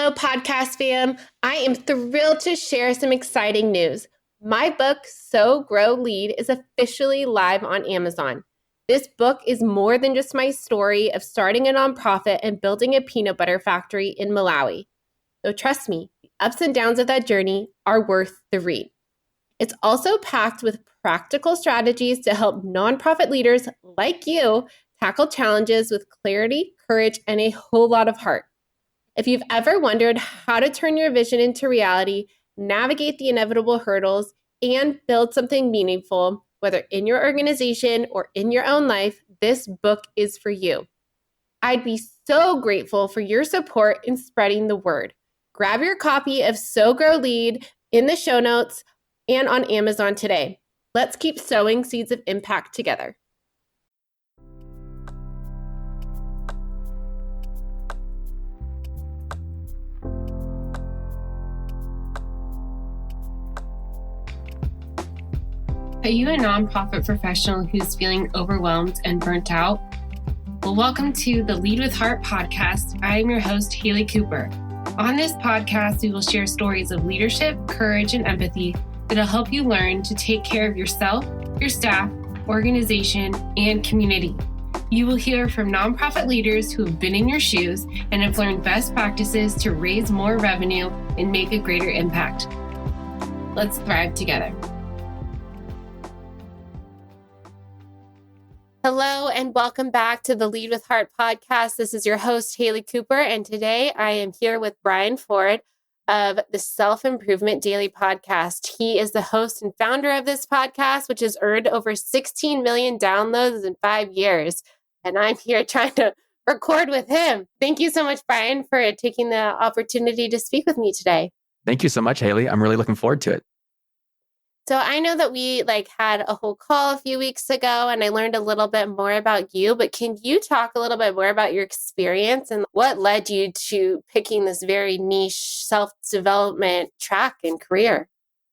Hello, podcast fam. I am thrilled to share some exciting news. My book, So Grow Lead, is officially live on Amazon. This book is more than just my story of starting a nonprofit and building a peanut butter factory in Malawi. So trust me, the ups and downs of that journey are worth the read. It's also packed with practical strategies to help nonprofit leaders like you tackle challenges with clarity, courage, and a whole lot of heart. If you've ever wondered how to turn your vision into reality, navigate the inevitable hurdles, and build something meaningful, whether in your organization or in your own life, this book is for you. I'd be so grateful for your support in spreading the word. Grab your copy of So Grow Lead in the show notes and on Amazon today. Let's keep sowing seeds of impact together. Are you a nonprofit professional who's feeling overwhelmed and burnt out? Well, welcome to the Lead with Heart podcast. I am your host, Haley Cooper. On this podcast, we will share stories of leadership, courage, and empathy that'll help you learn to take care of yourself, your staff, organization, and community. You will hear from nonprofit leaders who have been in your shoes and have learned best practices to raise more revenue and make a greater impact. Let's thrive together. Hello and welcome back to the Lead with Heart podcast. This is your host, Haley Cooper, and today I am here with Brian Ford of the Self-Improvement Daily podcast. He is the host and founder of this podcast, which has earned over 16 million downloads in 5 years. And I'm here trying to record with him. Thank you so much, Brian, for taking the opportunity to speak with me today. Thank you so much, Haley. I'm really looking forward to it. So I know that we had a whole call a few weeks ago and I learned a little bit more about you, but can you talk a little bit more about your experience and what led you to picking this very niche self-development track and career?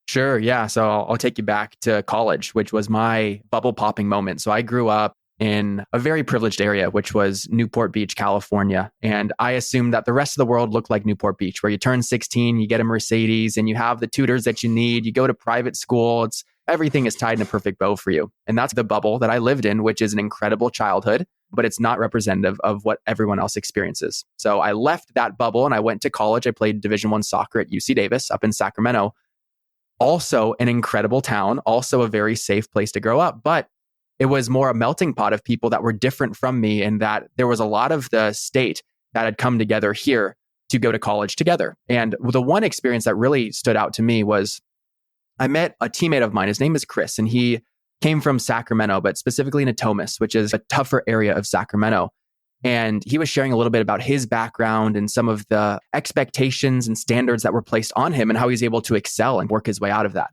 Sure. Yeah. So I'll take you back to college, which was my bubble popping moment. So I grew up in a very privileged area, which was Newport Beach, California. And I assumed that the rest of the world looked like Newport Beach, where you turn 16, you get a Mercedes and you have the tutors that you need. You go to private school. Everything is tied in a perfect bow for you. And that's the bubble that I lived in, which is an incredible childhood, but it's not representative of what everyone else experiences. So I left that bubble and I went to college. I played Division I soccer at UC Davis up in Sacramento. Also an incredible town, also a very safe place to grow up. But it was more a melting pot of people that were different from me, and that there was a lot of the state that had come together here to go to college together. And the one experience that really stood out to me was I met a teammate of mine. His name is Chris, and he came from Sacramento, but specifically Natomas, which is a tougher area of Sacramento. And he was sharing a little bit about his background and some of the expectations and standards that were placed on him and how he's able to excel and work his way out of that.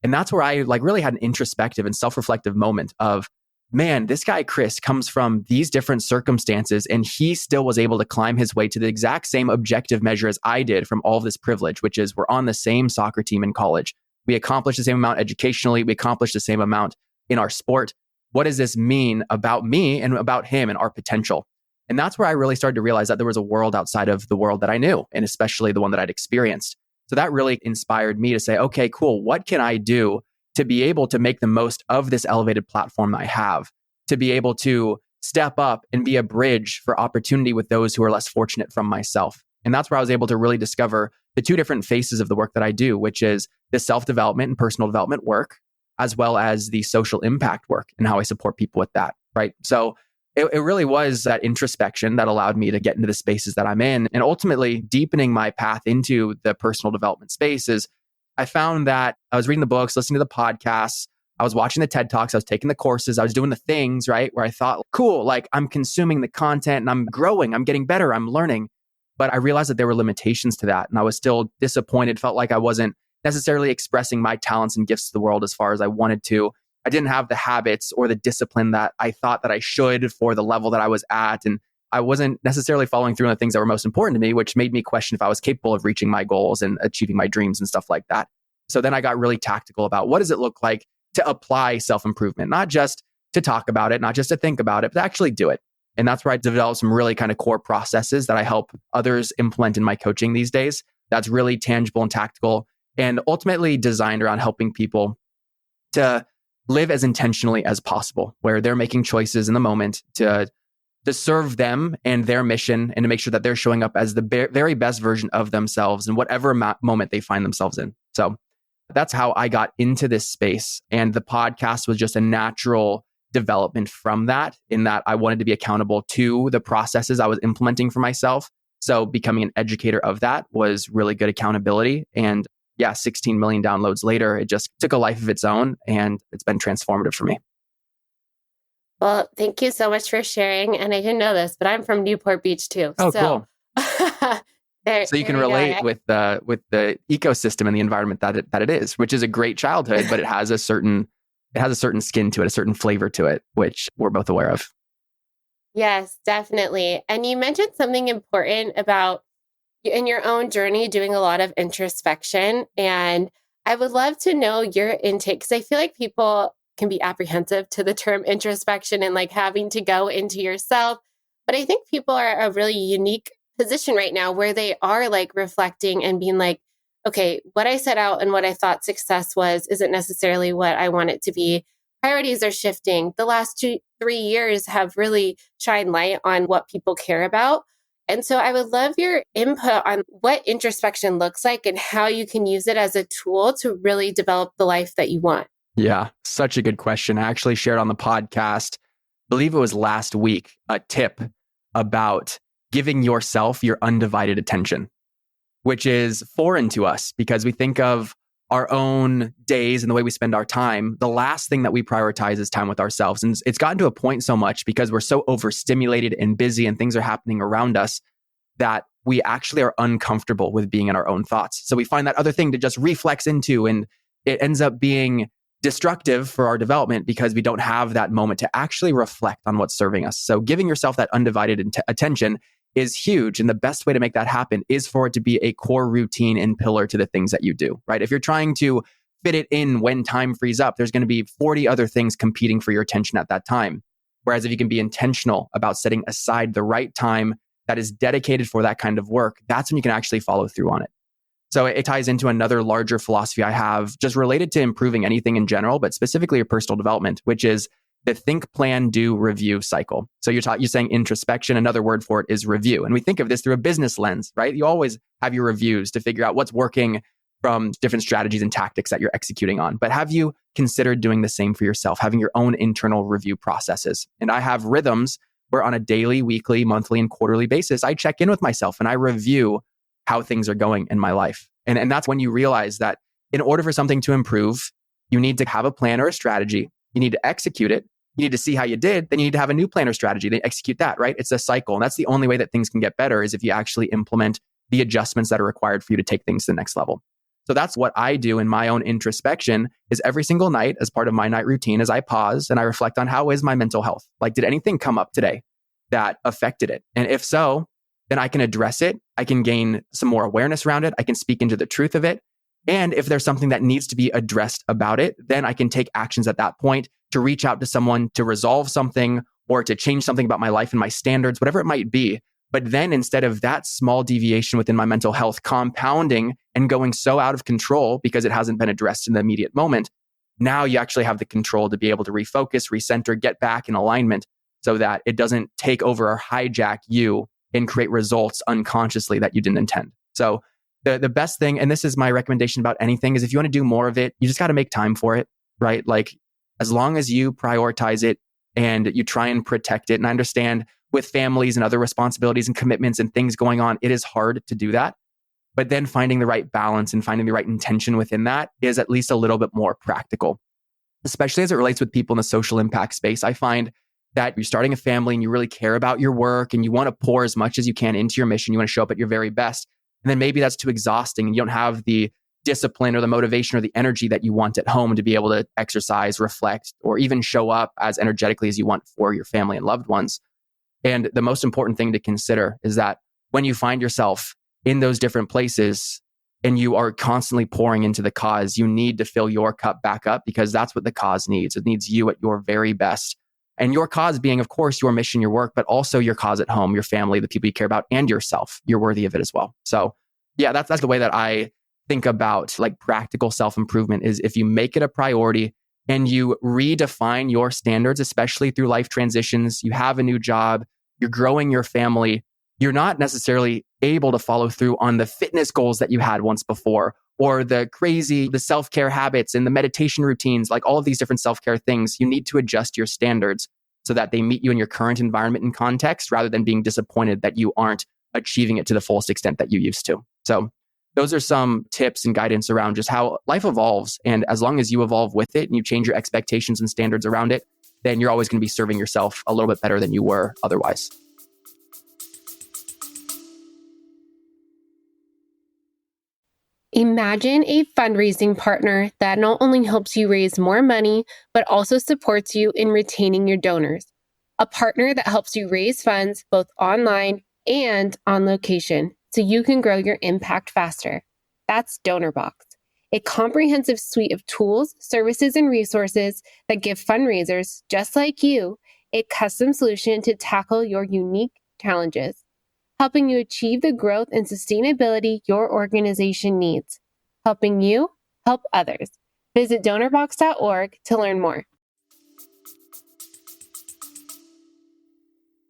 And that's where I really had an introspective and self-reflective moment of, man, this guy, Chris, comes from these different circumstances and he still was able to climb his way to the exact same objective measure as I did from all of this privilege, which is we're on the same soccer team in college. We accomplished the same amount educationally. We accomplished the same amount in our sport. What does this mean about me and about him and our potential? And that's where I really started to realize that there was a world outside of the world that I knew, and especially the one that I'd experienced. So that really inspired me to say, okay, cool. What can I do to be able to make the most of this elevated platform I have, to be able to step up and be a bridge for opportunity with those who are less fortunate from myself? And that's where I was able to really discover the two different faces of the work that I do, which is the self-development and personal development work, as well as the social impact work and how I support people with that, right? So it really was that introspection that allowed me to get into the spaces that I'm in, and ultimately deepening my path into the personal development spaces. I found that I was reading the books, listening to the podcasts, I was watching the TED Talks, I was taking the courses, I was doing the things, right? Where I thought, cool, I'm consuming the content and I'm growing, I'm getting better, I'm learning. But I realized that there were limitations to that. And I was still disappointed, felt like I wasn't necessarily expressing my talents and gifts to the world as far as I wanted to. I didn't have the habits or the discipline that I thought that I should for the level that I was at. And I wasn't necessarily following through on the things that were most important to me, which made me question if I was capable of reaching my goals and achieving my dreams and stuff like that. So then I got really tactical about what does it look like to apply self-improvement, not just to talk about it, not just to think about it, but to actually do it. And that's where I developed some really kind of core processes that I help others implement in my coaching these days. That's really tangible and tactical and ultimately designed around helping people to live as intentionally as possible, where they're making choices in the moment to serve them and their mission and to make sure that they're showing up as the very best version of themselves in whatever moment they find themselves in. So that's how I got into this space. And the podcast was just a natural development from that, in that I wanted to be accountable to the processes I was implementing for myself. So becoming an educator of that was really good accountability. And yeah, 16 million downloads later, it just took a life of its own and it's been transformative for me. Well, thank you so much for sharing. And I didn't know this, but I'm from Newport Beach too. Oh, cool. So you can relate with the ecosystem and the environment that it is, which is a great childhood, but it has a certain skin to it, a certain flavor to it, which we're both aware of. Yes, definitely. And you mentioned something important about in your own journey doing a lot of introspection. And I would love to know your intake, because I feel like people can be apprehensive to the term introspection and like having to go into yourself. But I think people are a really unique position right now where they are like reflecting and being like, okay, what I set out and what I thought success was isn't necessarily what I want it to be. Priorities are shifting. The last 2-3 years have really shined light on what people care about. And so I would love your input on what introspection looks like and how you can use it as a tool to really develop the life that you want. Yeah, such a good question. I actually shared on the podcast, I believe it was last week, a tip about giving yourself your undivided attention, which is foreign to us because we think of our own days and the way we spend our time. The last thing that we prioritize is time with ourselves. And it's gotten to a point so much because we're so overstimulated and busy and things are happening around us that we actually are uncomfortable with being in our own thoughts. So we find that other thing to just reflex into, and it ends up being destructive for our development because we don't have that moment to actually reflect on what's serving us. So giving yourself that undivided attention is huge. And the best way to make that happen is for it to be a core routine and pillar to the things that you do, right? If you're trying to fit it in when time frees up, there's going to be 40 other things competing for your attention at that time. Whereas if you can be intentional about setting aside the right time that is dedicated for that kind of work, that's when you can actually follow through on it. So it ties into another larger philosophy I have just related to improving anything in general, but specifically your personal development, which is the think, plan, do, review cycle. So you're saying introspection. Another word for it is review. And we think of this through a business lens, right? You always have your reviews to figure out what's working from different strategies and tactics that you're executing on. But have you considered doing the same for yourself, having your own internal review processes? And I have rhythms where on a daily, weekly, monthly, and quarterly basis, I check in with myself and I review how things are going in my life. And that's when you realize that in order for something to improve, you need to have a plan or a strategy. You need to execute it. You need to see how you did. Then you need to have a new plan or strategy. Then execute that, right? It's a cycle. And that's the only way that things can get better is if you actually implement the adjustments that are required for you to take things to the next level. So that's what I do in my own introspection is every single night as part of my night routine is I pause and I reflect on how is my mental health? Like, did anything come up today that affected it? And if so, then I can address it. I can gain some more awareness around it. I can speak into the truth of it. And if there's something that needs to be addressed about it, then I can take actions at that point to reach out to someone to resolve something or to change something about my life and my standards, whatever it might be. But then instead of that small deviation within my mental health compounding and going so out of control because it hasn't been addressed in the immediate moment, now you actually have the control to be able to refocus, recenter, get back in alignment so that it doesn't take over or hijack you and create results unconsciously that you didn't intend. So the best thing, and this is my recommendation about anything, is if you want to do more of it, you just got to make time for it, right? Like as long as you prioritize it and you try and protect it. And I understand with families and other responsibilities and commitments and things going on, it is hard to do that. But then finding the right balance and finding the right intention within that is at least a little bit more practical, especially as it relates with people in the social impact space. I find that you're starting a family and you really care about your work and you want to pour as much as you can into your mission. You want to show up at your very best. And then maybe that's too exhausting and you don't have the discipline or the motivation or the energy that you want at home to be able to exercise, reflect, or even show up as energetically as you want for your family and loved ones. And the most important thing to consider is that when you find yourself in those different places and you are constantly pouring into the cause, you need to fill your cup back up because that's what the cause needs. It needs you at your very best And your cause being, of course, your mission, your work, but also your cause at home, your family, the people you care about, and yourself. You're worthy of it as well. So yeah, that's the way that I think about like practical self-improvement is if you make it a priority and you redefine your standards, especially through life transitions, you have a new job, you're growing your family, you're not necessarily able to follow through on the fitness goals that you had once before, or the self-care habits and the meditation routines, like all of these different self-care things. You need to adjust your standards so that they meet you in your current environment and context, rather than being disappointed that you aren't achieving it to the fullest extent that you used to. So those are some tips and guidance around just how life evolves. And as long as you evolve with it and you change your expectations and standards around it, then you're always going to be serving yourself a little bit better than you were otherwise. Imagine a fundraising partner that not only helps you raise more money, but also supports you in retaining your donors. A partner that helps you raise funds both online and on location, so you can grow your impact faster. That's DonorBox, a comprehensive suite of tools, services, and resources that give fundraisers just like you a custom solution to tackle your unique challenges, helping you achieve the growth and sustainability your organization needs, helping you help others. Visit donorbox.org to learn more.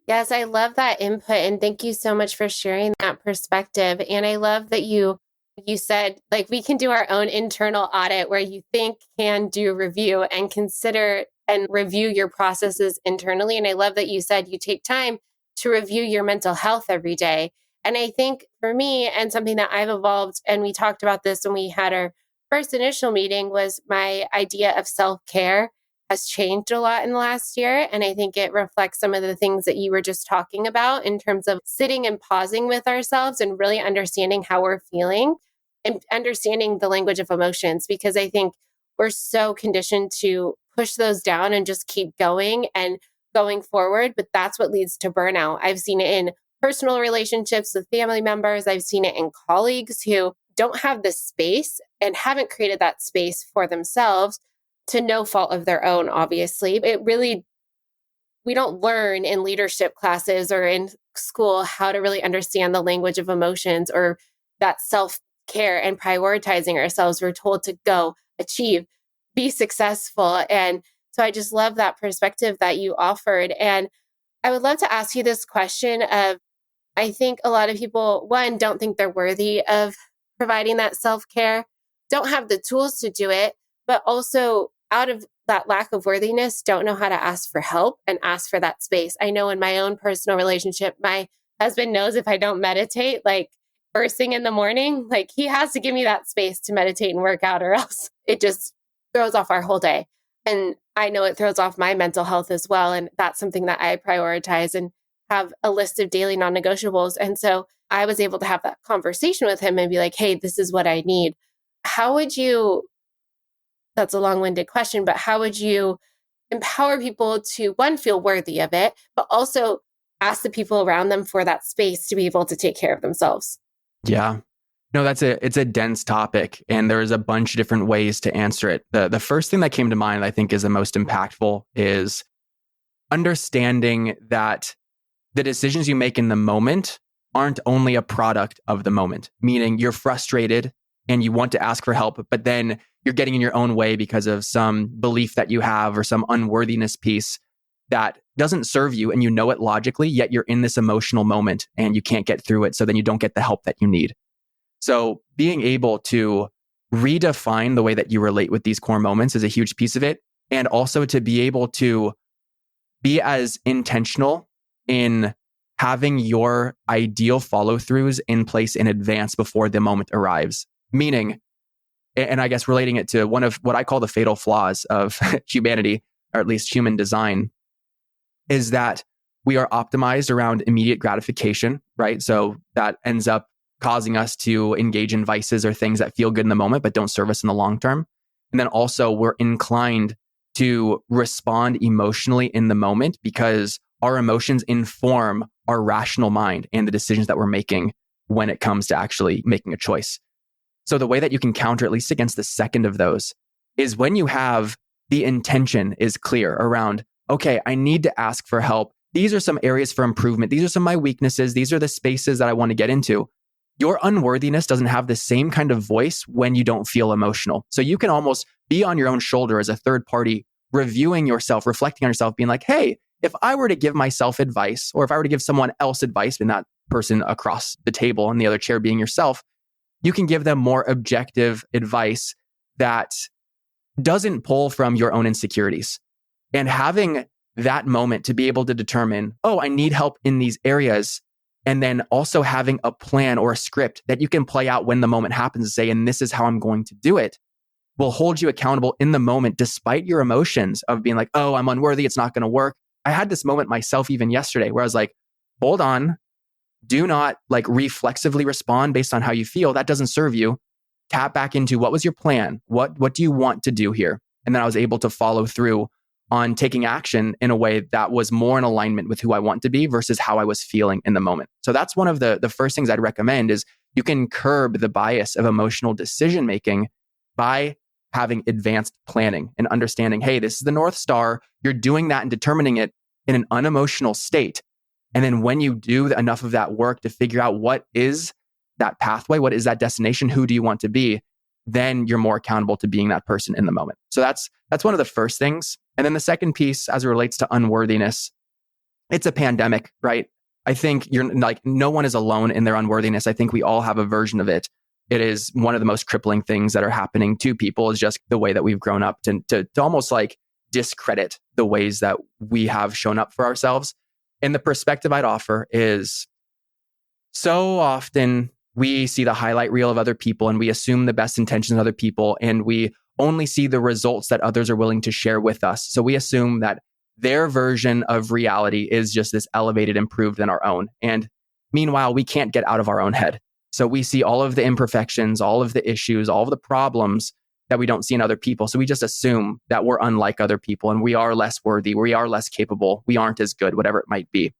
Yes, I love that input, and thank you so much for sharing that perspective. And I love that you said, like, we can do our own internal audit where you think, can do review and consider and review your processes internally. And I love that you said you take time to review your mental health every day. And I think for me, and something that I've evolved, and we talked about this when we had our first initial meeting, was my idea of self-care has changed a lot in the last year. And I think it reflects some of the things that you were just talking about in terms of sitting and pausing with ourselves and really understanding how we're feeling and understanding the language of emotions, because I think we're so conditioned to push those down and just keep going and going forward. But that's what leads to burnout. I've seen it in personal relationships with family members. I've seen it in colleagues who don't have the space and haven't created that space for themselves, to no fault of their own, obviously. We don't learn in leadership classes or in school how to really understand the language of emotions or that self-care and prioritizing ourselves. We're told to go, achieve, be successful. And so I just love that perspective that you offered. And I would love to ask you this question of, I think a lot of people, one, don't think they're worthy of providing that self-care, don't have the tools to do it, but also out of that lack of worthiness, don't know how to ask for help and ask for that space. I know in my own personal relationship, my husband knows if I don't meditate, like first thing in the morning, like he has to give me that space to meditate and work out, or else it just throws off our whole day. And I know it throws off my mental health as well. And that's something that I prioritize and have a list of daily non-negotiables. And so I was able to have that conversation with him and be like, hey, this is what I need. How would you, that's a long-winded question, but how would you empower people to, one, feel worthy of it, but also ask the people around them for that space to be able to take care of themselves? Yeah. No, it's a dense topic, and there's a bunch of different ways to answer it. The first thing that came to mind, I think, is the most impactful, is understanding that the decisions you make in the moment aren't only a product of the moment, meaning you're frustrated and you want to ask for help, but then you're getting in your own way because of some belief that you have or some unworthiness piece that doesn't serve you, and you know it logically, yet you're in this emotional moment and you can't get through it. So then you don't get the help that you need. So being able to redefine the way that you relate with these core moments is a huge piece of it. And also to be able to be as intentional in having your ideal follow-throughs in place in advance before the moment arrives. Meaning, and I guess relating it to one of what I call the fatal flaws of humanity, or at least human design, is that we are optimized around immediate gratification, right? So that ends up causing us to engage in vices or things that feel good in the moment, but don't serve us in the long term. And then also we're inclined to respond emotionally in the moment because our emotions inform our rational mind and the decisions that we're making when it comes to actually making a choice. So the way that you can counter at least against the second of those is when you have the intention is clear around, okay, I need to ask for help. These are some areas for improvement. These are some of my weaknesses. These are the spaces that I want to get into. Your unworthiness doesn't have the same kind of voice when you don't feel emotional. So you can almost be on your own shoulder as a third party, reviewing yourself, reflecting on yourself, being like, hey, if I were to give myself advice, or if I were to give someone else advice, and that person across the table and the other chair being yourself, you can give them more objective advice that doesn't pull from your own insecurities. And having that moment to be able to determine, oh, I need help in these areas. And then also having a plan or a script that you can play out when the moment happens and say, and this is how I'm going to do it, will hold you accountable in the moment, despite your emotions of being like, oh, I'm unworthy. It's not going to work. I had this moment myself even yesterday where I was like, hold on, do not like reflexively respond based on how you feel. That doesn't serve you. Tap back into what was your plan? What do you want to do here? And then I was able to follow through on taking action in a way that was more in alignment with who I want to be versus how I was feeling in the moment. So that's one of the first things I'd recommend is you can curb the bias of emotional decision making by having advanced planning and understanding, hey, this is the North Star. You're doing that and determining it in an unemotional state. And then when you do enough of that work to figure out what is that pathway, what is that destination, who do you want to be, then you're more accountable to being that person in the moment. So that's one of the first things. And then the second piece, as it relates to unworthiness, it's a pandemic, right? I think you're like, no one is alone in their unworthiness. I think we all have a version of it. It is one of the most crippling things that are happening to people is just the way that we've grown up to almost like discredit the ways that we have shown up for ourselves. And the perspective I'd offer is so often we see the highlight reel of other people and we assume the best intentions of other people and we only see the results that others are willing to share with us. So we assume that their version of reality is just this elevated, improved than our own. And meanwhile, we can't get out of our own head. So we see all of the imperfections, all of the issues, all of the problems that we don't see in other people. So we just assume that we're unlike other people and we are less worthy, we are less capable, we aren't as good, whatever it might be.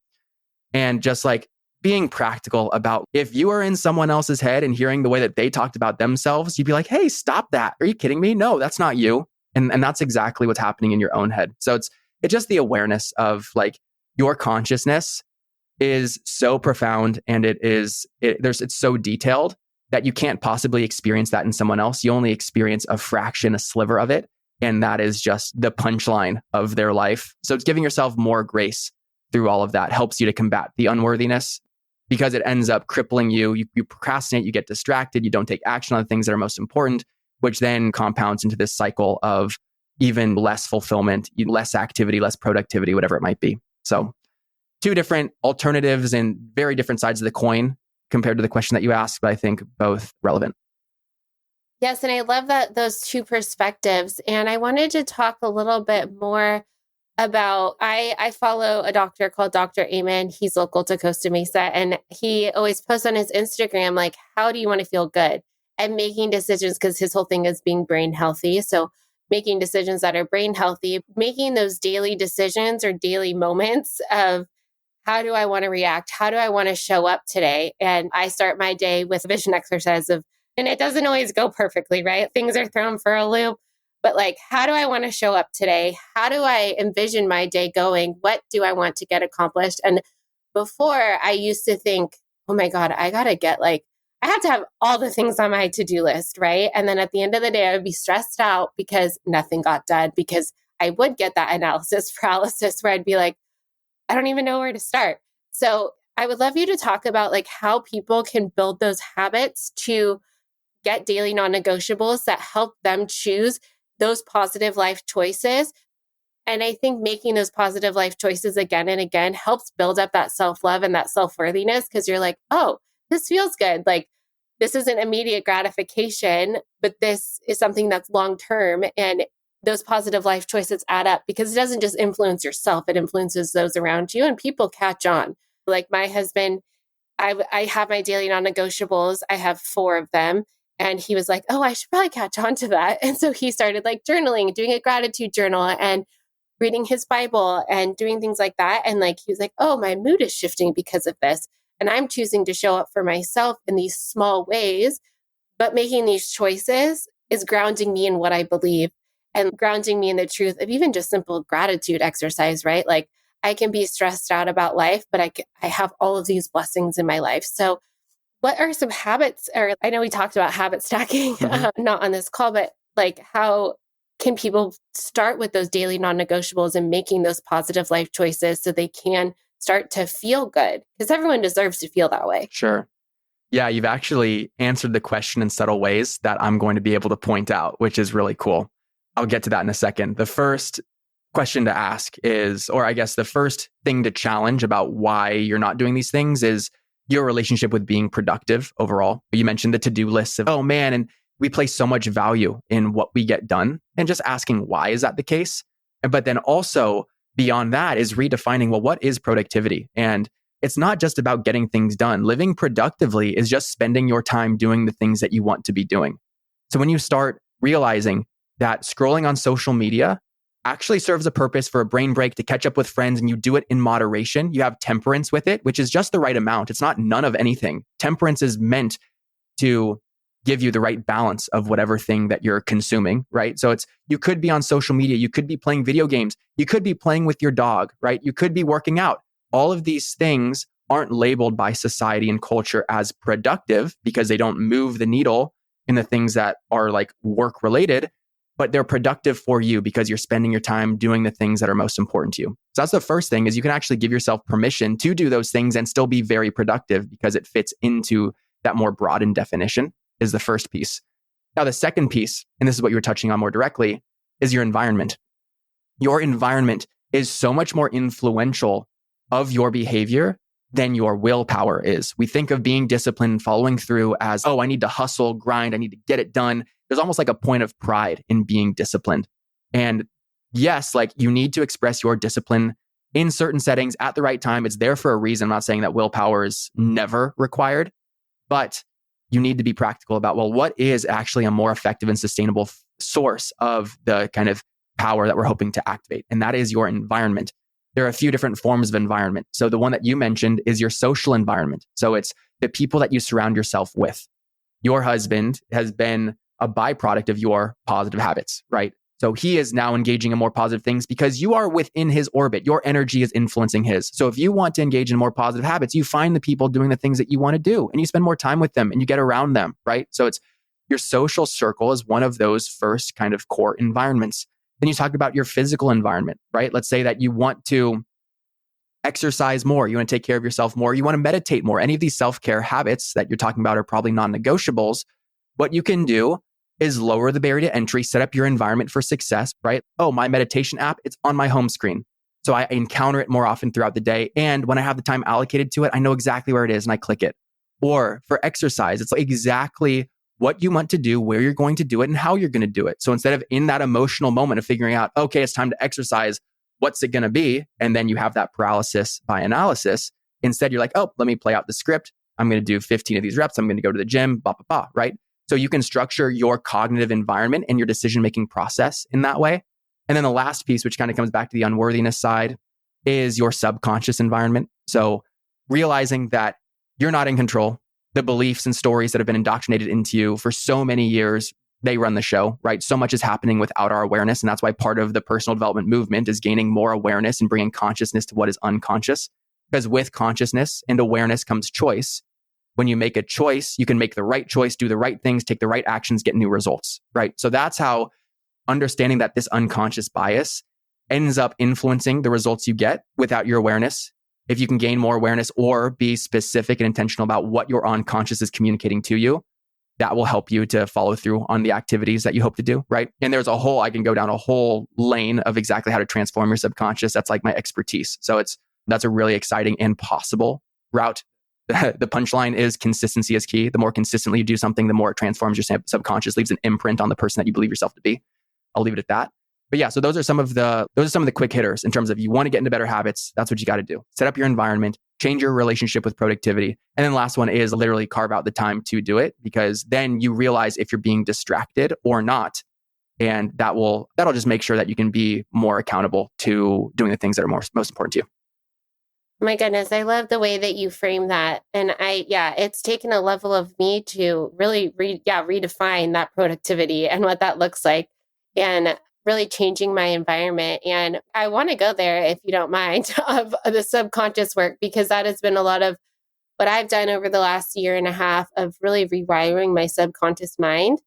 And just like being practical about if you are in someone else's head and hearing the way that they talked about themselves, you'd be like, hey, stop that. Are you kidding me? No, that's not you. And that's exactly what's happening in your own head. So it's just the awareness of like your consciousness is so profound and it's so detailed that you can't possibly experience that in someone else. You only experience a fraction, a sliver of it. And that is just the punchline of their life. So it's giving yourself more grace through all of that helps you to combat the unworthiness because it ends up crippling you. You procrastinate, you get distracted, you don't take action on the things that are most important, which then compounds into this cycle of even less fulfillment, less activity, less productivity, whatever it might be. So two different alternatives and very different sides of the coin compared to the question that you asked, but I think both relevant. Yes, and I love that those two perspectives. And I wanted to talk a little bit more about, I follow a doctor called Dr. Amen. He's local to Costa Mesa. And he always posts on his Instagram, like, how do you want to feel good? And making decisions, because his whole thing is being brain healthy. So making decisions that are brain healthy, making those daily decisions or daily moments of how do I want to react? How do I want to show up today? And I start my day with a vision exercise and it doesn't always go perfectly, right? Things are thrown for a loop. But like, how do I want to show up today? How do I envision my day going? What do I want to get accomplished? And before I used to think, oh my God, I have to have all the things on my to-do list, right? And then at the end of the day, I would be stressed out because nothing got done, because I would get that analysis paralysis where I'd be like, I don't even know where to start. So I would love you to talk about like how people can build those habits to get daily non-negotiables that help them choose those positive life choices. And I think making those positive life choices again and again helps build up that self-love and that self-worthiness because you're like, oh, this feels good. Like this isn't immediate gratification, but this is something that's long-term. And those positive life choices add up because it doesn't just influence yourself, it influences those around you and people catch on. Like my husband, I have my daily non-negotiables. I have 4 of them. And he was like, oh, I should probably catch on to that. And so he started like journaling, doing a gratitude journal and reading his Bible and doing things like that. And like, he was like, oh, my mood is shifting because of this. And I'm choosing to show up for myself in these small ways, but making these choices is grounding me in what I believe. and grounding me in the truth of even just simple gratitude exercise, right? Like I can be stressed out about life, but I have all of these blessings in my life. So what are some habits, or I know we talked about habit stacking, not on this call, but like how can people start with those daily non-negotiables and making those positive life choices so they can start to feel good? Because everyone deserves to feel that way. Sure. Yeah, you've actually answered the question in subtle ways that I'm going to be able to point out, which is really cool. I'll get to that in a second. The first question to ask is, or I guess the first thing to challenge about why you're not doing these things is your relationship with being productive overall. You mentioned the to-do lists of, oh man, and we place so much value in what we get done, and just asking why is that the case? But then also beyond that is redefining, well, what is productivity? And it's not just about getting things done. Living productively is just spending your time doing the things that you want to be doing. So when you start realizing that scrolling on social media actually serves a purpose for a brain break to catch up with friends, and you do it in moderation, you have temperance with it, which is just the right amount. It's not none of anything. Temperance is meant to give you the right balance of whatever thing that you're consuming, right? So you could be on social media, you could be playing video games, you could be playing with your dog, right? You could be working out. All of these things aren't labeled by society and culture as productive because they don't move the needle in the things that are like work related, but they're productive for you because you're spending your time doing the things that are most important to you. So that's the first thing, is you can actually give yourself permission to do those things and still be very productive because it fits into that more broadened definition, is the first piece. Now, the second piece, and this is what you were touching on more directly, is your environment. Your environment is so much more influential of your behavior than your willpower is. We think of being disciplined and following through as, oh, I need to hustle, grind, I need to get it done. There's almost like a point of pride in being disciplined. And yes, like you need to express your discipline in certain settings at the right time. It's there for a reason. I'm not saying that willpower is never required, but you need to be practical about, well, what is actually a more effective and sustainable source of the kind of power that we're hoping to activate? And that is your environment. There are a few different forms of environment. So the one that you mentioned is your social environment. So it's the people that you surround yourself with. Your husband has been a byproduct of your positive habits, right? So he is now engaging in more positive things because you are within his orbit. Your energy is influencing his. So if you want to engage in more positive habits, you find the people doing the things that you want to do and you spend more time with them and you get around them, right? So it's your social circle is one of those first kind of core environments. Then you talk about your physical environment, right? Let's say that you want to exercise more, you want to take care of yourself more, you want to meditate more. Any of these self-care habits that you're talking about are probably non-negotiables. What you can do is lower the barrier to entry, set up your environment for success, right? Oh, my meditation app, it's on my home screen. So I encounter it more often throughout the day. And when I have the time allocated to it, I know exactly where it is and I click it. Or for exercise, it's like exactly what you want to do, where you're going to do it, and how you're going to do it. So instead of in that emotional moment of figuring out, okay, it's time to exercise, what's it going to be? And then you have that paralysis by analysis. Instead, you're like, oh, let me play out the script. I'm going to do 15 of these reps. I'm going to go to the gym, blah, blah, blah, right? So you can structure your cognitive environment and your decision-making process in that way. And then the last piece, which kind of comes back to the unworthiness side, is your subconscious environment. So realizing that you're not in control. The beliefs and stories that have been indoctrinated into you for so many years, they run the show, right? So much is happening without our awareness. And that's why part of the personal development movement is gaining more awareness and bringing consciousness to what is unconscious. Because with consciousness and awareness comes choice. When you make a choice, you can make the right choice, do the right things, take the right actions, get new results, right? So that's how understanding that this unconscious bias ends up influencing the results you get without your awareness. If you can gain more awareness or be specific and intentional about what your unconscious is communicating to you, that will help you to follow through on the activities that you hope to do, right? And there's I can go down a whole lane of exactly how to transform your subconscious. That's like my expertise. So that's a really exciting and possible route. The punchline is consistency is key. The more consistently you do something, the more it transforms your subconscious, leaves an imprint on the person that you believe yourself to be. I'll leave it at that. But yeah, so those are some of the quick hitters in terms of you want to get into better habits. That's what you got to do. Set up your environment, change your relationship with productivity. And then last one is literally carve out the time to do it, because then you realize if you're being distracted or not. And that'll just make sure that you can be more accountable to doing the things that are most important to you. My goodness, I love the way that you frame that. And it's taken a level of me to really redefine that productivity and what that looks like. And really changing my environment. And I want to go there, if you don't mind, of the subconscious work, because that has been a lot of what I've done over the last year and a half of really rewiring my subconscious mind,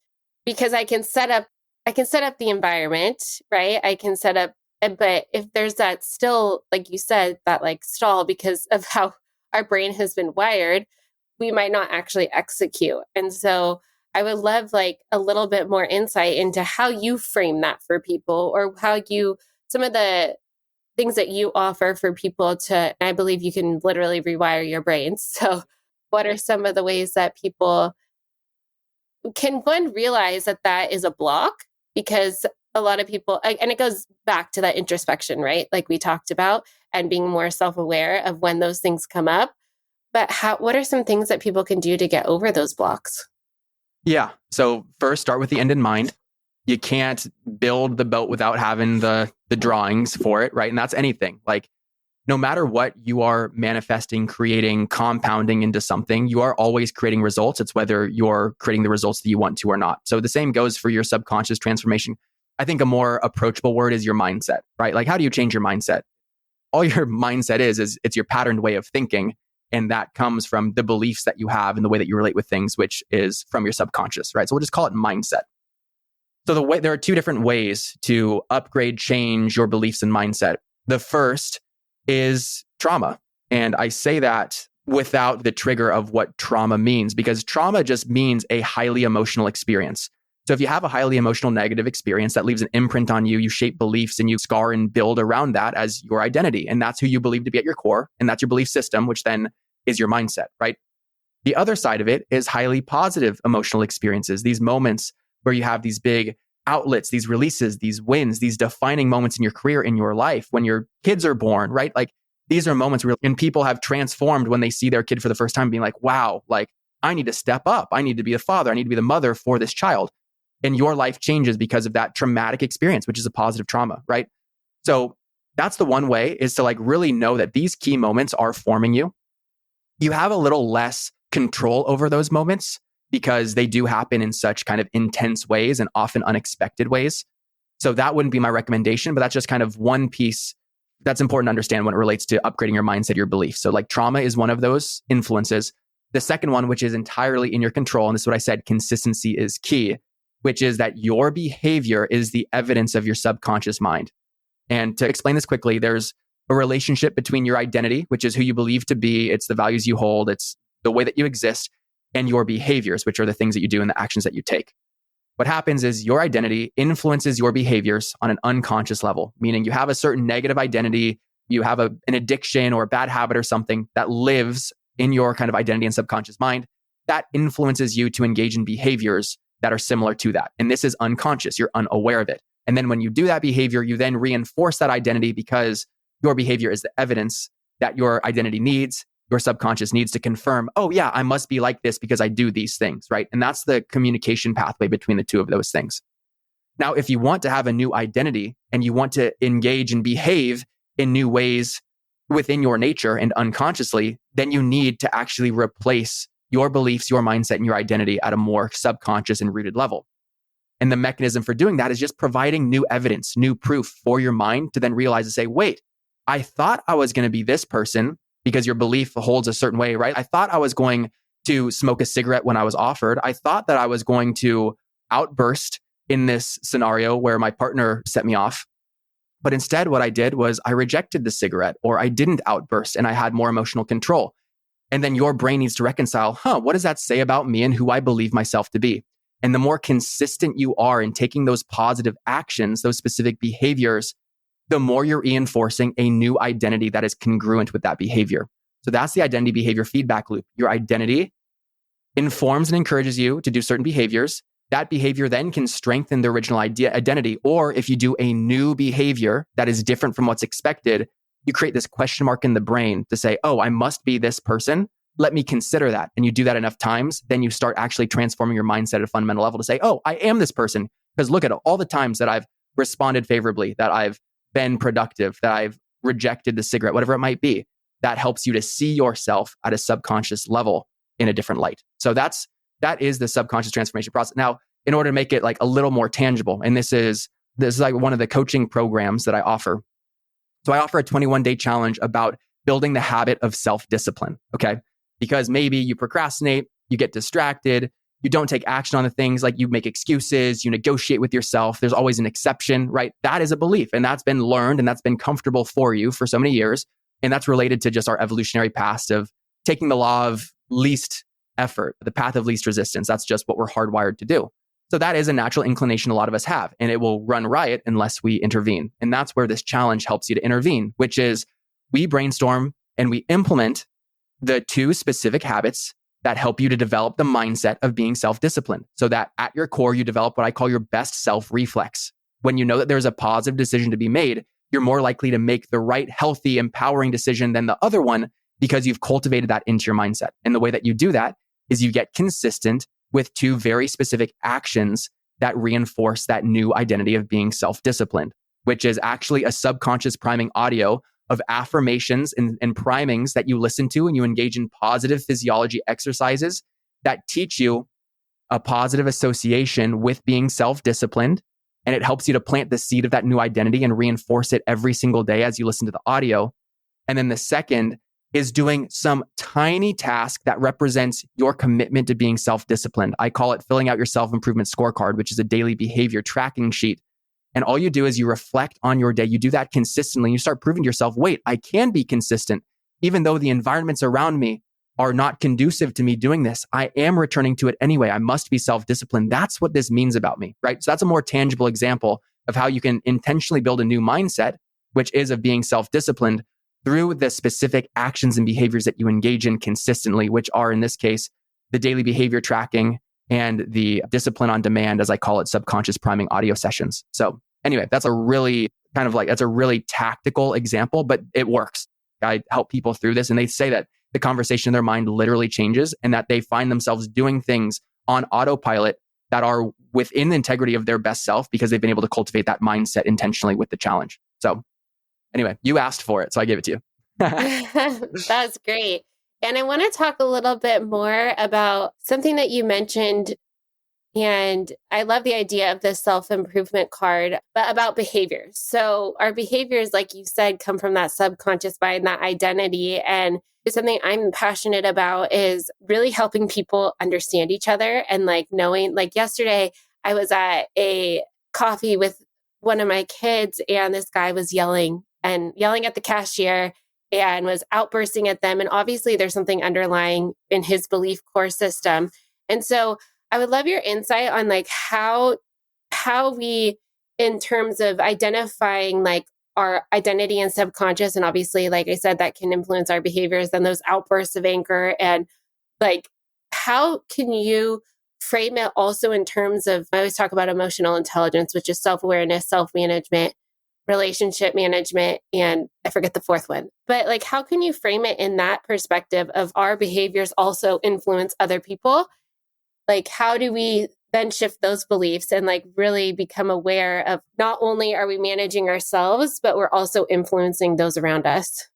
because I can set up the environment, right? I can set up, but if there's that still, like you said, that like stall because of how our brain has been wired, we might not actually execute. And so I would love like a little bit more insight into how you frame that for people, or how you, some of the things that you offer for people to, I believe you can literally rewire your brains. So what are some of the ways that people can, one, realize that that is a block? Because a lot of people, and it goes back to that introspection, right? Like we talked about, and being more self-aware of when those things come up. But what are some things that people can do to get over those blocks? Yeah. So first, start with the end in mind. You can't build the boat without having the drawings for it, right? And that's anything. Like, no matter what you are manifesting, creating, compounding into something, you are always creating results. It's whether you're creating the results that you want to or not. So the same goes for your subconscious transformation. I think a more approachable word is your mindset, right? Like, how do you change your mindset? All your mindset is it's your patterned way of thinking. And that comes from the beliefs that you have and the way that you relate with things, which is from your subconscious, right? So we'll just call it mindset. So there are two different ways to upgrade, change your beliefs and mindset. The first is trauma. And I say that without the trigger of what trauma means, because trauma just means a highly emotional experience. So if you have a highly emotional negative experience, that leaves an imprint on you, you shape beliefs and you scar and build around that as your identity. And that's who you believe to be at your core. And that's your belief system, which then is your mindset, right? The other side of it is highly positive emotional experiences, these moments where you have these big outlets, these releases, these wins, these defining moments in your career, in your life, when your kids are born, right? Like, these are moments where, and people have transformed when they see their kid for the first time, being like, wow, like, I need to step up. I need to be a father. I need to be the mother for this child. And your life changes because of that traumatic experience, which is a positive trauma, right? So that's the one way, is to like really know that these key moments are forming you. You have a little less control over those moments because they do happen in such kind of intense ways and often unexpected ways. So that wouldn't be my recommendation, but that's just kind of one piece that's important to understand when it relates to upgrading your mindset, your beliefs. So like, trauma is one of those influences. The second one, which is entirely in your control, and this is what I said, consistency is key, which is that your behavior is the evidence of your subconscious mind. And to explain this quickly, there's a relationship between your identity, which is who you believe to be, it's the values you hold, it's the way that you exist, and your behaviors, which are the things that you do and the actions that you take. What happens is your identity influences your behaviors on an unconscious level, meaning you have a certain negative identity, you have an addiction or a bad habit or something that lives in your kind of identity and subconscious mind that influences you to engage in behaviors that are similar to that. And this is unconscious. You're unaware of it. And then when you do that behavior, you then reinforce that identity because your behavior is the evidence that your identity needs, your subconscious needs to confirm, oh yeah, I must be like this because I do these things, right? And that's the communication pathway between the two of those things. Now, if you want to have a new identity and you want to engage and behave in new ways within your nature and unconsciously, then you need to actually replace your beliefs, your mindset, and your identity at a more subconscious and rooted level. And the mechanism for doing that is just providing new evidence, new proof for your mind to then realize and say, wait, I thought I was going to be this person because your belief holds a certain way, right? I thought I was going to smoke a cigarette when I was offered. I thought that I was going to outburst in this scenario where my partner set me off. But instead, what I did was I rejected the cigarette, or I didn't outburst and I had more emotional control. And then your brain needs to reconcile, what does that say about me and who I believe myself to be? And the more consistent you are in taking those positive actions, those specific behaviors, the more you're reinforcing a new identity that is congruent with that behavior. So that's the identity behavior feedback loop. Your identity informs and encourages you to do certain behaviors. That behavior then can strengthen the original identity. Or if you do a new behavior that is different from what's expected, you create this question mark in the brain to say, oh, I must be this person. Let me consider that. And you do that enough times, then you start actually transforming your mindset at a fundamental level to say, oh, I am this person. Because look at all the times that I've responded favorably, that I've been productive, that I've rejected the cigarette, whatever it might be. That helps you to see yourself at a subconscious level in a different light. So that is the subconscious transformation process. Now, in order to make it like a little more tangible, and this is This is like one of the coaching programs that I offer. So I offer a 21-day challenge about building the habit of self-discipline, okay? Because maybe you procrastinate, you get distracted, you don't take action on the things, like you make excuses, you negotiate with yourself. There's always an exception, right? That is a belief, and that's been learned and that's been comfortable for you for so many years. And that's related to just our evolutionary past of taking the law of least effort, the path of least resistance. That's just what we're hardwired to do. So that is a natural inclination a lot of us have, and it will run riot unless we intervene. And that's where this challenge helps you to intervene, which is we brainstorm and we implement the 2 specific habits that help you to develop the mindset of being self-disciplined, so that at your core, you develop what I call your best self reflex. When you know that there's a positive decision to be made, you're more likely to make the right, healthy, empowering decision than the other one because you've cultivated that into your mindset. And the way that you do that is you get consistent with 2 very specific actions that reinforce that new identity of being self-disciplined, which is actually a subconscious priming audio of affirmations and primings that you listen to, and you engage in positive physiology exercises that teach you a positive association with being self-disciplined. And it helps you to plant the seed of that new identity and reinforce it every single day as you listen to the audio. And then the second is doing some tiny task that represents your commitment to being self-disciplined. I call it filling out your self-improvement scorecard, which is a daily behavior tracking sheet. And all you do is you reflect on your day. You do that consistently. You start proving to yourself, wait, I can be consistent. Even though the environments around me are not conducive to me doing this, I am returning to it anyway. I must be self-disciplined. That's what this means about me, right? So that's a more tangible example of how you can intentionally build a new mindset, which is of being self-disciplined through the specific actions and behaviors that you engage in consistently, which are, in this case, the daily behavior tracking and the discipline on demand, as I call it, subconscious priming audio sessions. So anyway, that's a really tactical example, but it works. I help people through this, and they say that the conversation in their mind literally changes and that they find themselves doing things on autopilot that are within the integrity of their best self because they've been able to cultivate that mindset intentionally with the challenge. So anyway, you asked for it, so I gave it to you. That's great. And I want to talk a little bit more about something that you mentioned. And I love the idea of the self-improvement card, but about behaviors. So our behaviors, like you said, come from that subconscious mind, that identity. And something I'm passionate about is really helping people understand each other and like knowing, like yesterday, I was at a coffee with one of my kids and this guy was yelling at the cashier and was outbursting at them. And obviously there's something underlying in his belief core system. And so I would love your insight on like how we, in terms of identifying like our identity and subconscious, and obviously, like I said, that can influence our behaviors and those outbursts of anger. And like, how can you frame it also in terms of, I always talk about emotional intelligence, which is self-awareness, self-management, relationship management, and I forget the 4th one. But like, how can you frame it in that perspective of our behaviors also influence other people? Like, how do we then shift those beliefs and like really become aware of not only are we managing ourselves, but we're also influencing those around us?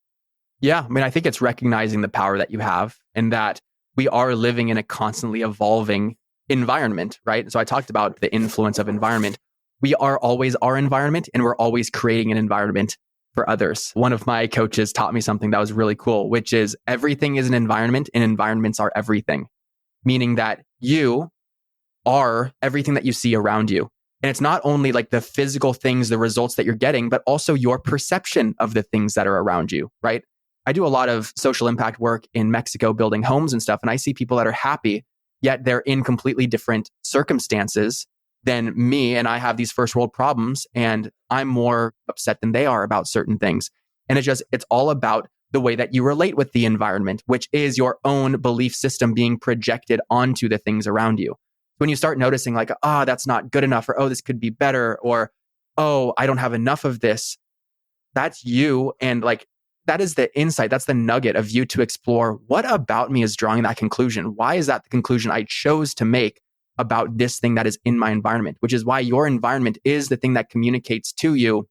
Yeah, I mean, I think it's recognizing the power that you have and that we are living in a constantly evolving environment, right? So I talked about the influence of environment. We are always our environment and we're always creating an environment for others. One of my coaches taught me something that was really cool, which is everything is an environment and environments are everything. Meaning that you are everything that you see around you. And it's not only like the physical things, the results that you're getting, but also your perception of the things that are around you, right? I do a lot of social impact work in Mexico, building homes and stuff. And I see people that are happy, yet they're in completely different circumstances than me. And I have these first world problems and I'm more upset than they are about certain things. And it's all about the way that you relate with the environment, which is your own belief system being projected onto the things around you. When you start noticing like, that's not good enough, or, this could be better, or, I don't have enough of this, that's you. And like, that is the insight. That's the nugget of you to explore what about me is drawing that conclusion. Why is that the conclusion I chose to make about this thing that is in my environment, which is why your environment is the thing that communicates to you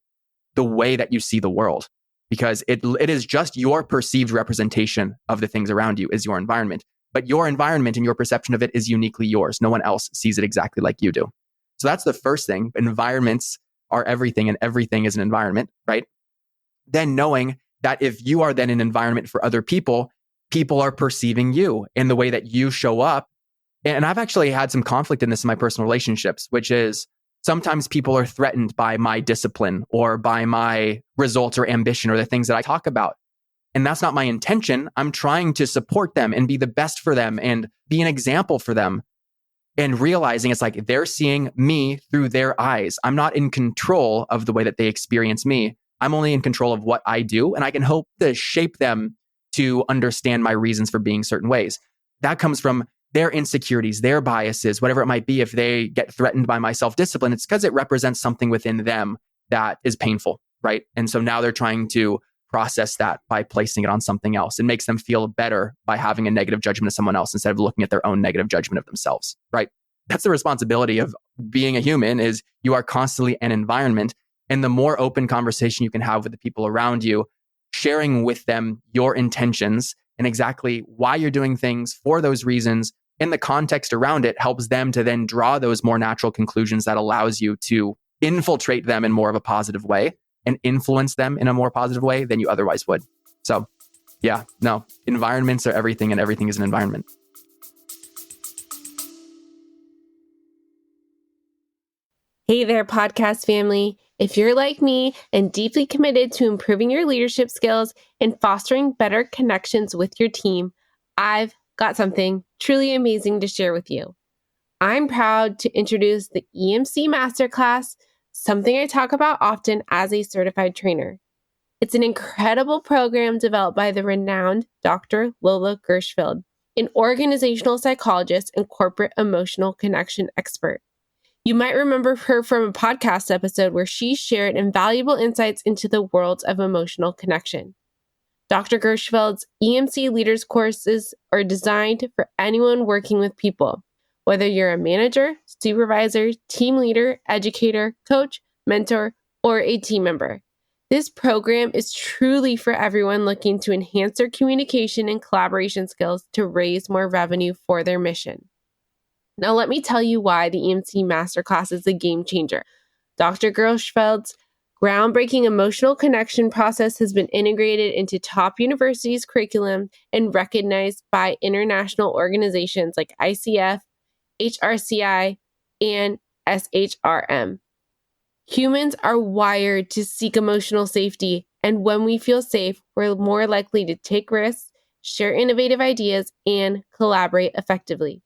the way that you see the world. Because it is just your perceived representation of the things around you is your environment. But your environment and your perception of it is uniquely yours. No one else sees it exactly like you do. So that's the first thing. Environments are everything and everything is an environment, right? Then knowing that if you are then an environment for other people, people are perceiving you in the way that you show up. And I've actually had some conflict in this in my personal relationships, which is sometimes people are threatened by my discipline or by my results or ambition or the things that I talk about. And that's not my intention. I'm trying to support them and be the best for them and be an example for them. And realizing it's like they're seeing me through their eyes. I'm not in control of the way that they experience me. I'm only in control of what I do. And I can hope to shape them to understand my reasons for being certain ways. That comes from their insecurities, their biases, whatever it might be. If they get threatened by my self-discipline, it's because it represents something within them that is painful, right? And so now they're trying to process that by placing it on something else. It makes them feel better by having a negative judgment of someone else instead of looking at their own negative judgment of themselves, right? That's the responsibility of being a human, is you are constantly an environment. And the more open conversation you can have with the people around you, sharing with them your intentions and exactly why you're doing things for those reasons in the context around it, helps them to then draw those more natural conclusions that allows you to infiltrate them in more of a positive way and influence them in a more positive way than you otherwise would. So yeah, no, environments are everything and everything is an environment. Hey there, podcast family. If you're like me and deeply committed to improving your leadership skills and fostering better connections with your team, I've got something truly amazing to share with you. I'm proud to introduce the EMC Masterclass, something I talk about often as a certified trainer. It's an incredible program developed by the renowned Dr. Lola Gershfeld, an organizational psychologist and corporate emotional connection expert. You might remember her from a podcast episode where she shared invaluable insights into the world of emotional connection. Dr. Gershfeld's EMC Leaders courses are designed for anyone working with people, whether you're a manager, supervisor, team leader, educator, coach, mentor, or a team member. This program is truly for everyone looking to enhance their communication and collaboration skills to raise more revenue for their mission. Now, let me tell you why the EMC Masterclass is a game changer. Dr. Gershfeld's groundbreaking emotional connection process has been integrated into top universities' curriculum and recognized by international organizations like ICF, HRCI, and SHRM. Humans are wired to seek emotional safety, and when we feel safe, we're more likely to take risks, share innovative ideas, and collaborate effectively.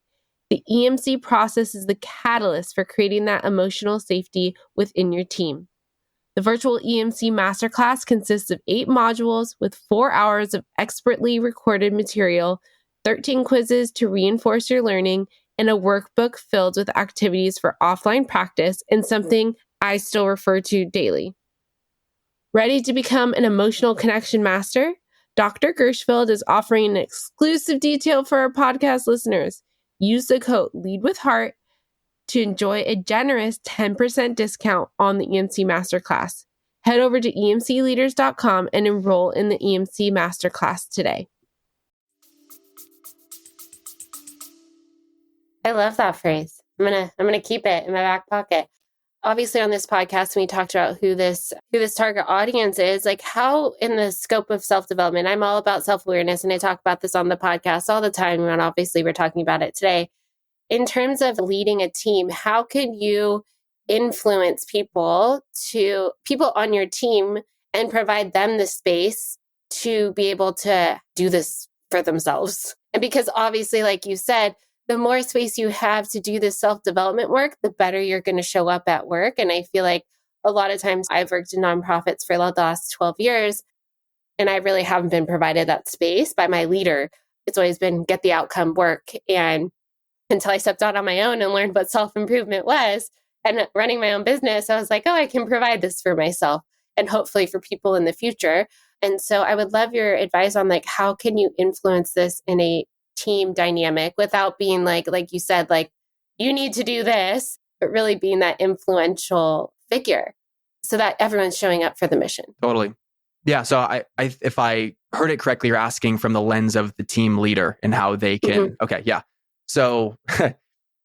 The EMC process is the catalyst for creating that emotional safety within your team. The virtual EMC Masterclass consists of 8 modules with 4 hours of expertly recorded material, 13 quizzes to reinforce your learning, and a workbook filled with activities for offline practice and something I still refer to daily. Ready to become an emotional connection master? Dr. Gershfeld is offering an exclusive detail for our podcast listeners. Use the code LEADWITHHEART to enjoy a generous 10% discount on the EMC Masterclass. Head over to emcleaders.com and enroll in the EMC Masterclass today. I love that phrase. I'm gonna keep it in my back pocket. Obviously, on this podcast, we talked about who this target audience is, like how in the scope of self-development. I'm all about self-awareness, and I talk about this on the podcast all the time. And obviously, we're talking about it today. In terms of leading a team, how can you influence people on your team and provide them the space to be able to do this for themselves? And because obviously, like you said, the more space you have to do this self-development work, the better you're going to show up at work. And I feel like a lot of times I've worked in nonprofits for the last 12 years, and I really haven't been provided that space by my leader. It's always been get the outcome work. And until I stepped out on my own and learned what self-improvement was and running my own business, I was like, oh, I can provide this for myself and hopefully for people in the future. And so I would love your advice on like, how can you influence this in a team dynamic without being like you said, like you need to do this, but really being that influential figure so that everyone's showing up for the mission. Totally. Yeah. So I if I heard it correctly, you're asking from the lens of the team leader and how they can, okay. Yeah. So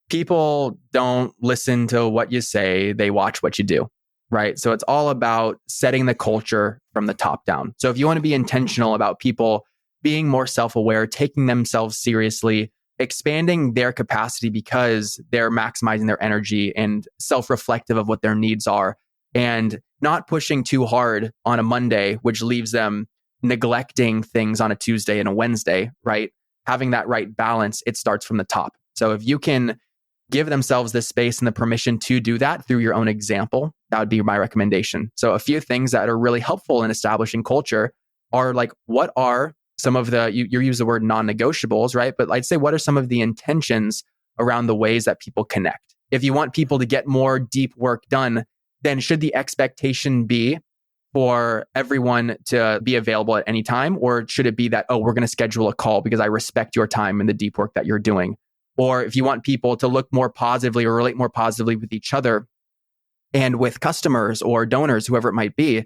people don't listen to what you say, they watch what you do. right? So it's all about setting the culture from the top down. So if you want to be intentional about people being more self-aware, taking themselves seriously, expanding their capacity because they're maximizing their energy and self-reflective of what their needs are, and not pushing too hard on a Monday, which leaves them neglecting things on a Tuesday and a Wednesday, right? Having that right balance, it starts from the top. So if you can give themselves the space and the permission to do that through your own example, that would be my recommendation. So a few things that are really helpful in establishing culture are like, what are some of the, you use the word non-negotiables, right? But I'd say, what are some of the intentions around the ways that people connect? If you want people to get more deep work done, then should the expectation be for everyone to be available at any time? Or should it be that, oh, we're going to schedule a call because I respect your time and the deep work that you're doing? Or if you want people to look more positively or relate more positively with each other and with customers or donors, whoever it might be,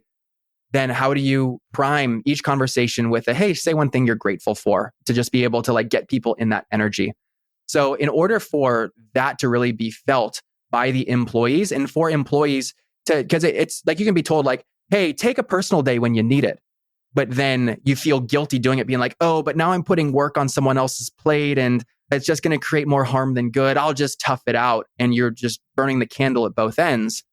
then how do you prime each conversation with a, hey, say one thing you're grateful for, to just be able to like get people in that energy. So in order for that to really be felt by the employees and for employees to, because it's like you can be told like, hey, take a personal day when you need it. But then you feel guilty doing it, being like, oh, but now I'm putting work on someone else's plate and it's just going to create more harm than good. I'll just tough it out. And you're just burning the candle at both ends.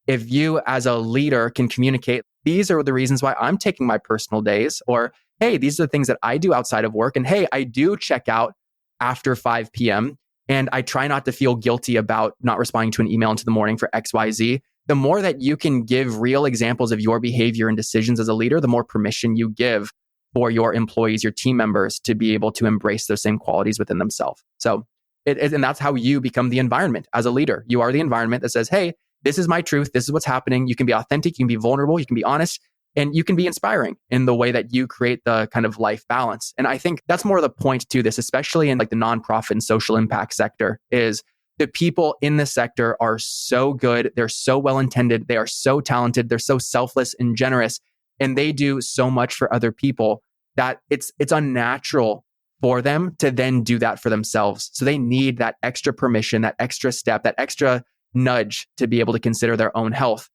If you as a leader can communicate, these are the reasons why I'm taking my personal days, or, hey, these are the things that I do outside of work. And hey, I do check out after 5 p.m. and I try not to feel guilty about not responding to an email into the morning for XYZ. The more that you can give real examples of your behavior and decisions as a leader, the more permission you give for your employees, your team members to be able to embrace those same qualities within themselves. So, and that's how you become the environment as a leader. You are the environment that says, hey, this is my truth. This is what's happening. You can be authentic. You can be vulnerable. You can be honest. And you can be inspiring in the way that you create the kind of life balance. And I think that's more the point to this, especially in like the nonprofit and social impact sector, is the people in this sector are so good. They're so well-intended. They are so talented. They're so selfless and generous. And they do so much for other people that it's unnatural for them to then do that for themselves. So they need that extra permission, that extra step, that extra nudge to be able to consider their own health.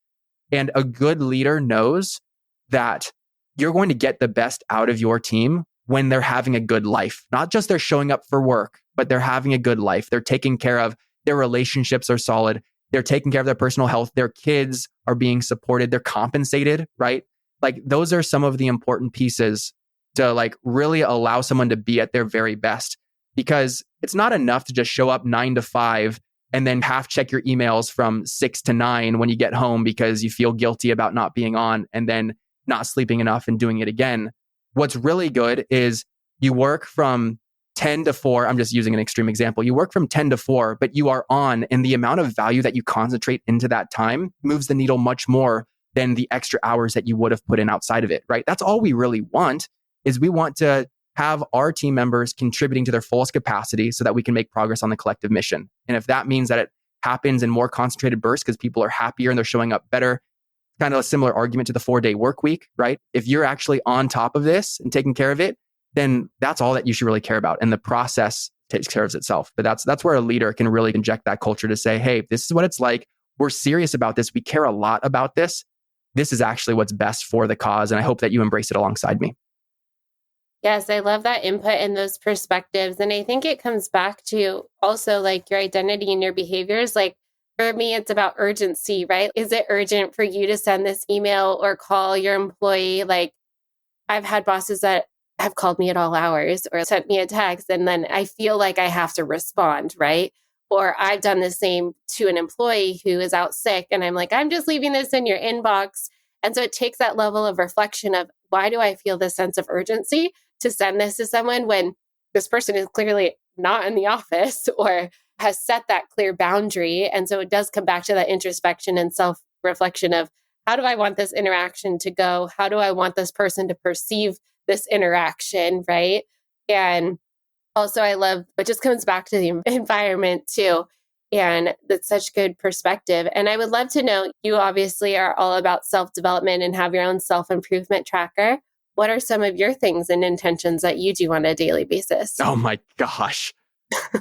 And a good leader knows that you're going to get the best out of your team when they're having a good life. Not just they're showing up for work, but they're having a good life. They're taking care of their relationships are solid. They're taking care of their personal health. Their kids are being supported. They're compensated, right? Like those are some of the important pieces to like really allow someone to be at their very best, because it's not enough to just show up 9 to 5 and then half check your emails from 6 to 9 when you get home because you feel guilty about not being on and then not sleeping enough and doing it again. What's really good is you work from 10 to 4. I'm just using an extreme example. You work from 10 to 4, but you are on, and the amount of value that you concentrate into that time moves the needle much more than the extra hours that you would have put in outside of it, right? That's all we really want, is we want to have our team members contributing to their fullest capacity so that we can make progress on the collective mission. And if that means that it happens in more concentrated bursts because people are happier and they're showing up better, kind of a similar argument to the 4-day work week, right? If you're actually on top of this and taking care of it, then that's all that you should really care about. And the process takes care of itself. But that's where a leader can really inject that culture to say, hey, this is what it's like. We're serious about this. We care a lot about this. This is actually what's best for the cause. And I hope that you embrace it alongside me. Yes, I love that input and those perspectives. And I think it comes back to also like your identity and your behaviors. Like for me, it's about urgency, right? Is it urgent for you to send this email or call your employee? Like I've had bosses that have called me at all hours or sent me a text, and then I feel like I have to respond, right? Or I've done the same to an employee who is out sick, and I'm like, I'm just leaving this in your inbox. And so it takes that level of reflection of, why do I feel this sense of urgency to send this to someone when this person is clearly not in the office or has set that clear boundary? And so it does come back to that introspection and self-reflection of, how do I want this interaction to go? How do I want this person to perceive this interaction, right? And also I love, it just comes back to the environment too. And that's such good perspective. And I would love to know, you obviously are all about self-development and have your own self-improvement tracker. What are some of your things and intentions that you do on a daily basis? Oh my gosh.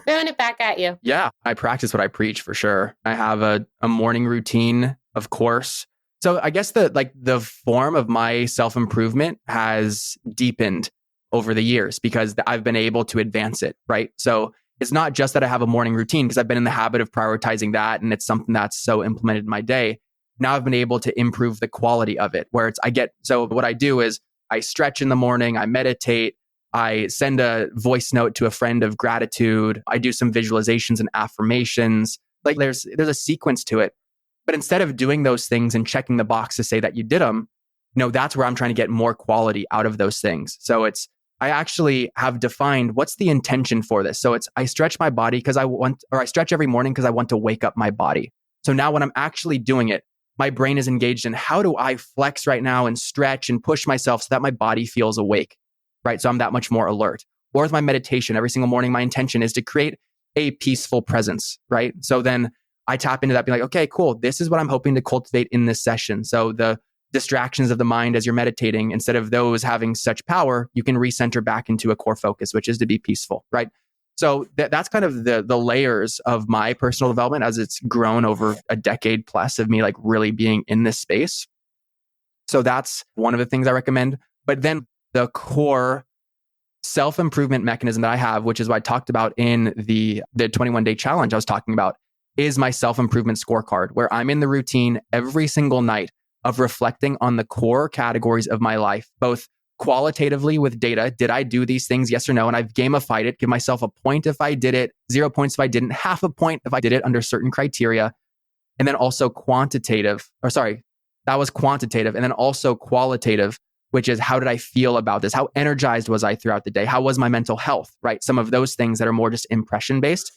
Throwing it back at you. Yeah, I practice what I preach for sure. I have a morning routine, of course. So I guess the form of my self-improvement has deepened over the years because I've been able to advance it, right? So it's not just that I have a morning routine because I've been in the habit of prioritizing that and it's something that's so implemented in my day. Now I've been able to improve the quality of it so what I do is I stretch in the morning, I meditate, I send a voice note to a friend of gratitude, I do some visualizations and affirmations. Like there's a sequence to it. But instead of doing those things and checking the box to say that you did them, that's where I'm trying to get more quality out of those things. So I actually have defined what's the intention for this. So I stretch my body I stretch every morning because I want to wake up my body. So now when I'm actually doing it, my brain is engaged in how do I flex right now and stretch and push myself so that my body feels awake, right? So I'm that much more alert. Or with my meditation, every single morning, my intention is to create a peaceful presence, right? So then I tap into that, be like, okay, cool. This is what I'm hoping to cultivate in this session. So the distractions of the mind as you're meditating, instead of those having such power, you can recenter back into a core focus, which is to be peaceful, right? So that's kind of the layers of my personal development as it's grown over a decade plus of me like really being in this space. So that's one of the things I recommend. But then the core self-improvement mechanism that I have, which is what I talked about in the 21-day challenge I was talking about, is my self-improvement scorecard, where I'm in the routine every single night of reflecting on the core categories of my life, both qualitatively with data. Did I do these things? Yes or no? And I've gamified it, give myself a point if I did it, 0 points if I didn't, half a point if I did it under certain criteria. And then also quantitative. And then also qualitative, which is how did I feel about this? How energized was I throughout the day? How was my mental health, right? Some of those things that are more just impression based,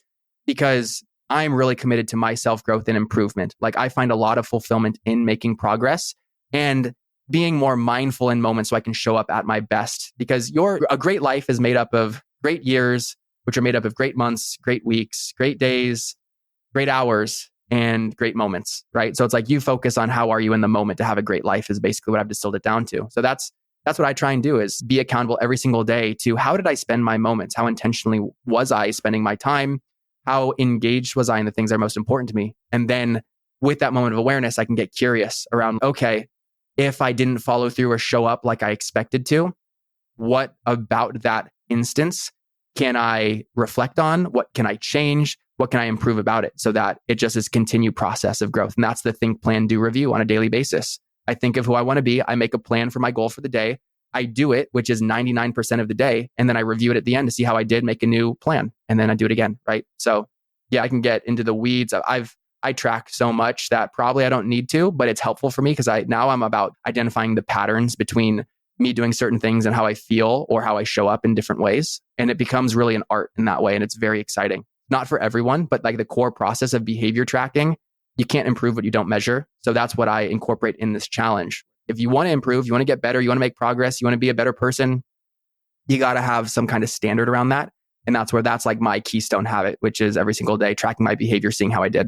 because I'm really committed to my self-growth and improvement. Like I find a lot of fulfillment in making progress and being more mindful in moments so I can show up at my best, because a great life is made up of great years, which are made up of great months, great weeks, great days, great hours, and great moments, right? So it's like you focus on how are you in the moment to have a great life is basically what I've distilled it down to. So that's what I try and do, is be accountable every single day to how did I spend my moments? How intentionally was I spending my time? How engaged was I in the things that are most important to me? And then with that moment of awareness, I can get curious around, okay, if I didn't follow through or show up like I expected to, what about that instance can I reflect on? What can I change? What can I improve about it so that it just is a continued process of growth? And that's the think, plan, do, review on a daily basis. I think of who I want to be. I make a plan for my goal for the day. I do it, which is 99% of the day. And then I review it at the end to see how I did, make a new plan. And then I do it again, right? So yeah, I can get into the weeds. I track so much that probably I don't need to, but it's helpful for me because now I'm about identifying the patterns between me doing certain things and how I feel or how I show up in different ways. And it becomes really an art in that way. And it's very exciting. Not for everyone, but like the core process of behavior tracking, you can't improve what you don't measure. So that's what I incorporate in this challenge. If you want to improve, you want to get better, you want to make progress, you want to be a better person, you got to have some kind of standard around that. And that's like my keystone habit, which is every single day tracking my behavior, seeing how I did.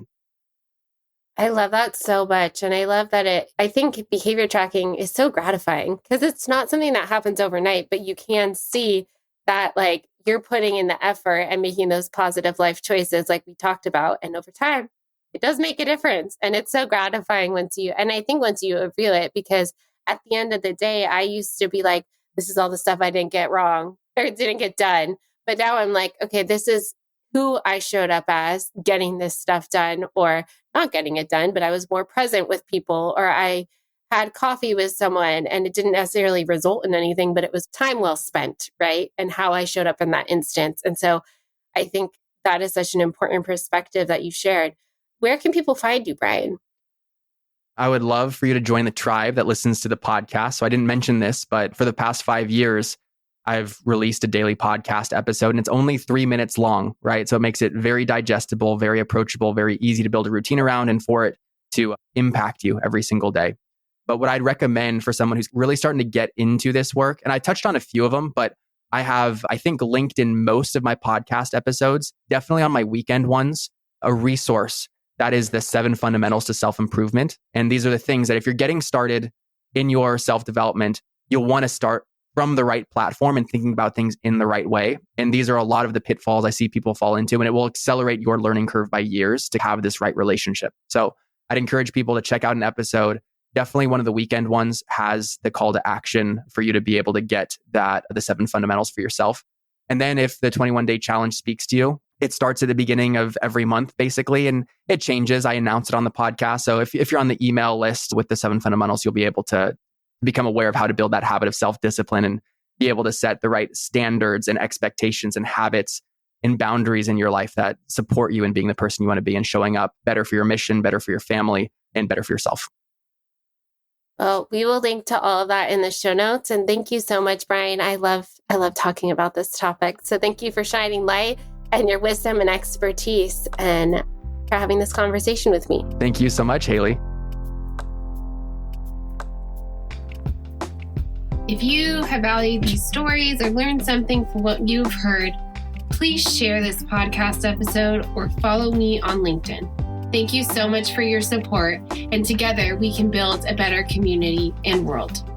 I love that so much. And I love that I think behavior tracking is so gratifying because it's not something that happens overnight, but you can see that like you're putting in the effort and making those positive life choices like we talked about. And over time, it does make a difference. And it's so gratifying once you reveal it, because at the end of the day, I used to be like, this is all the stuff I didn't get wrong or didn't get done. But now I'm like, okay, this is who I showed up as getting this stuff done or not getting it done, but I was more present with people, or I had coffee with someone and it didn't necessarily result in anything, but it was time well spent, right? And how I showed up in that instance. And so I think that is such an important perspective that you shared. Where can people find you, Brian? I would love for you to join the tribe that listens to the podcast. So I didn't mention this, but for the past 5 years, I've released a daily podcast episode and it's only 3 minutes long, right? So it makes it very digestible, very approachable, very easy to build a routine around and for it to impact you every single day. But what I'd recommend for someone who's really starting to get into this work, and I touched on a few of them, but I have, I think, linked in most of my podcast episodes, definitely on my weekend ones, a resource that is the 7 fundamentals to self-improvement. And these are the things that if you're getting started in your self-development, you'll want to start from the right platform and thinking about things in the right way. And these are a lot of the pitfalls I see people fall into, and it will accelerate your learning curve by years to have this right relationship. So I'd encourage people to check out an episode, definitely one of the weekend ones has the call to action for you to be able to get the 7 fundamentals for yourself. And then if the 21-day challenge speaks to you, it starts at the beginning of every month, basically, and it changes. I announce it on the podcast. So if you're on the email list with the 7 fundamentals, you'll be able to become aware of how to build that habit of self-discipline and be able to set the right standards and expectations and habits and boundaries in your life that support you in being the person you want to be and showing up better for your mission, better for your family, and better for yourself. Well, we will link to all of that in the show notes. And thank you so much, Brian. I love talking about this topic. So thank you for shining light and your wisdom and expertise and for having this conversation with me. Thank you so much, Haley. If you have valued these stories or learned something from what you've heard, please share this podcast episode or follow me on LinkedIn. Thank you so much for your support, and together we can build a better community and world.